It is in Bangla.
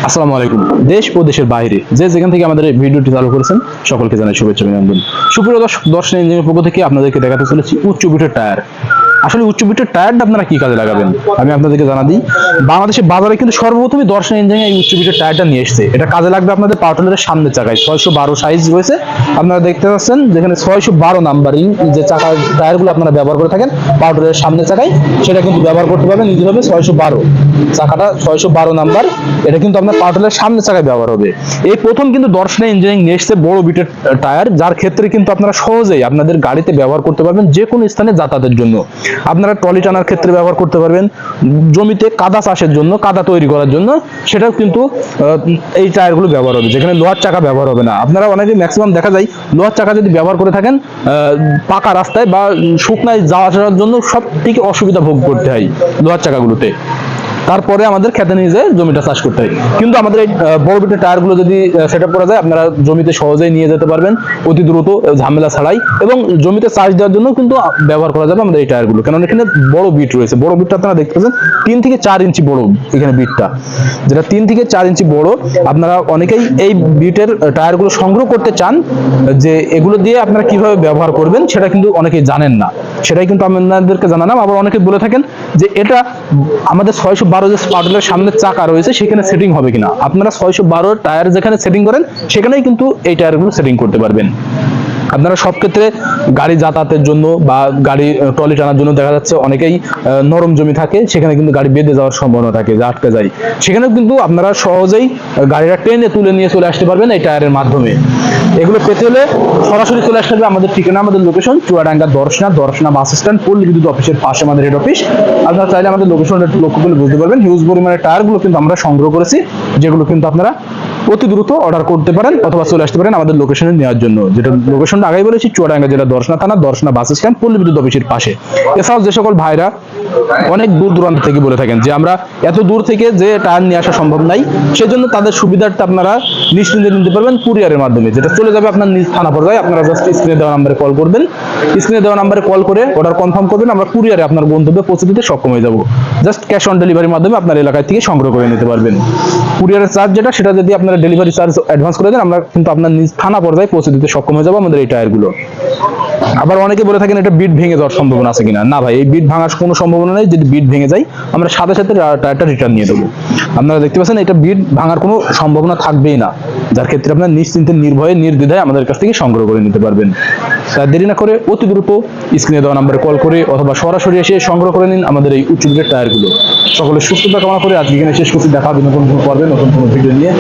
আসসালামু আলাইকুম। দেশ ও দেশের বাইরে যে যেখান থেকে আমাদের এই ভিডিওটি চালু করেছেন সকলকে জানাই শুভেচ্ছা অভিনন্দন। সুপ্রিয় দর্শন ইঞ্জিনিয়ার পক্ষ থেকে আপনাদেরকে দেখাতে চলেছি উচ্চ বিটের টায়ার। আসলে উচ্চ বিটের টায়ারটা আপনারা কি কাজে লাগাবেন আমি আপনাদেরকে জানা দিই। বাংলাদেশের বাজারে কিন্তু সর্বপ্রথমই দর্শন ইঞ্জিনিয়ার এই উচ্চ বিটের টায়ারটা নিয়ে এসেছে। এটা কাজে লাগবে আপনাদের পাওয়ার টিলারের সামনের চাকায় 612 সাইজ রয়েছে। আপনারা দেখতে পাচ্ছেন যেখানে 612 নাম্বারিং যে চাকার টায়ারগুলো আপনারা ব্যবহার করে থাকেন পাওয়ার টিলারের সামনের চাকায়, সেটা কিন্তু ব্যবহার করতে পারবেন নিজে হবে 612 চাকাটা 612 নাম্বার। এটা কিন্তু আপনার পাওয়ার টিলারের সামনের চাকায় ব্যবহার হবে। এই প্রথম কিন্তু দর্শন ইঞ্জিনিয়ারিং নিয়ে এসেছে বড় বিটের টায়ার, যার ক্ষেত্রে কিন্তু আপনারা সহজেই আপনাদের গাড়িতে ব্যবহার করতে পারবেন যে কোনো স্থানে যাতায়াতের জন্য। আপনারা ট্রলি টানার ক্ষেত্রে ব্যবহার করতে পারবেন, জমিতে কাদা চাষের জন্য কাদা তৈরি করার জন্য সেটাও কিন্তু এই টায়ারগুলো ব্যবহার হবে, যেখানে লোহার চাকা ব্যবহার হবে না। আপনারা অনেকে ম্যাক্সিমাম দেখা যায় লোহার চাকা যদি ব্যবহার করে থাকেন পাকা রাস্তায় বা শুকনায় যাওয়া আসার জন্য সব থেকে অসুবিধা ভোগ করতে হয় লোহার চাকাগুলোতে। তারপরে আমাদের খেতে নিয়ে যেয়ে জমিটা চাষ করতে হয়। কিন্তু আমাদের এই বড় বিটের টায়ারগুলো যদি সেট আপ করা যায় আপনারা জমিতে সহজেই নিয়ে যেতে পারবেন অতি দ্রুত, ঝামেলা ছাড়াই, এবং জমিতে চাষ দেওয়ার জন্য কিন্তু ব্যবহার করা যাবে আমাদের এই টায়ারগুলো। কারণ এখানে বড় বিট রয়েছে, বড় বিটটা আপনারা দেখতে পাচ্ছেন 3 থেকে 4 ইঞ্চি বড় এখানে বিটটা, যেটা 3 থেকে 4 ইঞ্চি বড়। আপনারা অনেকেই এই বিটের টায়ারগুলো সংগ্রহ করতে চান, যে এগুলো দিয়ে আপনারা কিভাবে ব্যবহার করবেন সেটা কিন্তু অনেকেই জানেন না, সেটাই কিন্তু আপনাদেরকে জানালাম। আবার অনেকে বলে থাকেন যে এটা আমাদের 612 যে স্পার্টলের সামনের চাকা রয়েছে সেখানে সেটিং হবে কিনা। আপনারা 612 টায়ার যেখানে সেটিং করেন সেখানেই কিন্তু এই টায়ারগুলো সেটিং করতে পারবেন। আপনারা সব ক্ষেত্রে গাড়ি যাতায়াতের জন্য বা গাড়ি ট্রলি টানার জন্য দেখা যাচ্ছে অনেকেই নরম জমি থাকে, সেখানে কিন্তু গাড়ি বেঁধে যাওয়ার সম্ভাবনা থাকে যে আটকে যায়, সেখানেও কিন্তু আপনারা সহজেই গাড়িটা টেনে তুলে নিয়ে চলে আসতে পারবেন এই টায়ারের মাধ্যমে। এগুলো পেতে হলে সরাসরি চলে আসতে হবে আমাদের ঠিকানা, আমাদের location Chuadanga Darshana bus stand, পল্লী বিদ্যুৎ অফিসের পাশে আমাদের হেড অফিস। আপনারা চাইলে আমাদের লোকেশনটা লক্ষ্য করলে বুঝতে পারবেন। হিউজ পরিমাণের টায়ারগুলো কিন্তু আমরা সংগ্রহ করেছি, যেগুলো কিন্তু আপনারা অতি দ্রুত অর্ডার করতে পারেন অথবা চলে আসতে পারেন আমাদের লোকেশনে নেওয়ার জন্য। যেটা লোকেশনটা আগেই বলেছি, চুয়াডাঙ্গা জেলা দর্শনা থানা, দর্শনা বাস স্ট্যান্ড, পল্লী বিদ্যুৎ অফিসের পাশে। এছাড়াও যে সকল ভাইরা অনেক দূর দূরান্ত থেকে বলে থাকেন যে আমরা এত দূর থেকে যে টায়ার নিয়ে আসা সম্ভব নাই, সেজন্য তাদের সুবিধাটা আপনারা নিশ্চিন্তে নিতে পারবেন কুরিয়ারের মাধ্যমে, যেটা চলে যাবে আপনার নিজ থানা পর্যায়ে। আপনারা জাস্ট স্ক্রিনে দেওয়া নাম্বারে কল করবেন, স্ক্রিনে দেওয়া নাম্বারে কল করে অর্ডার কনফার্ম করবেন, আমরা কুরিয়ারে আপনার গন্তব্যে পৌঁছে দিতে সক্ষম হয়ে যাব। জাস্ট ক্যাশ অন ডেলিভারির মাধ্যমে আপনার এলাকায় থেকে সংগ্রহ করে নিতে পারবেন। কুরিয়ারের চার্জ যেটা, সেটা যদি আপনারা ডেলিভারি চার্জ অ্যাডভান্স করে দেন, আমরা কিন্তু আপনার নিজ থানা পর্যায়ে পৌঁছে দিতে সক্ষম হয়ে যাব আমাদের এই টায়ারগুলো। আবার অনেকে বলে থাকেন এটা বিট ভেঙে যাওয়ার সম্ভাবনা আছে কিনা। না ভাই, এই বিট ভাঙার কোনো সম্ভাবনা নেই। যদি বিট ভেঙে যায় আমরা সাথে সাথে টায়ারটা রিটার্ন নিয়ে দেবো। আপনারা দেখতে পাচ্ছেন এটা বিট ভাঙার কোনো সম্ভাবনা থাকবেই না, যার ক্ষেত্রে আপনার নিশ্চিন্তে নির্ভয়ে নির্দ্বিধায় আমাদের কাছ থেকে সংগ্রহ করে নিতে পারবেন। তাই দেরি না করে অতি দ্রুত স্ক্রিনে দেওয়া নাম্বারে কল করে অথবা সরাসরি এসে সংগ্রহ করে নিন আমাদের এই উচ্চ বিটের টায়ারগুলো। সকলের সুস্থতা কামনা করে আজকে এখানে শেষ করছি। দেখা হবে নতুন কোনো পর্বে নতুন কোনো ভিডিও নিয়ে।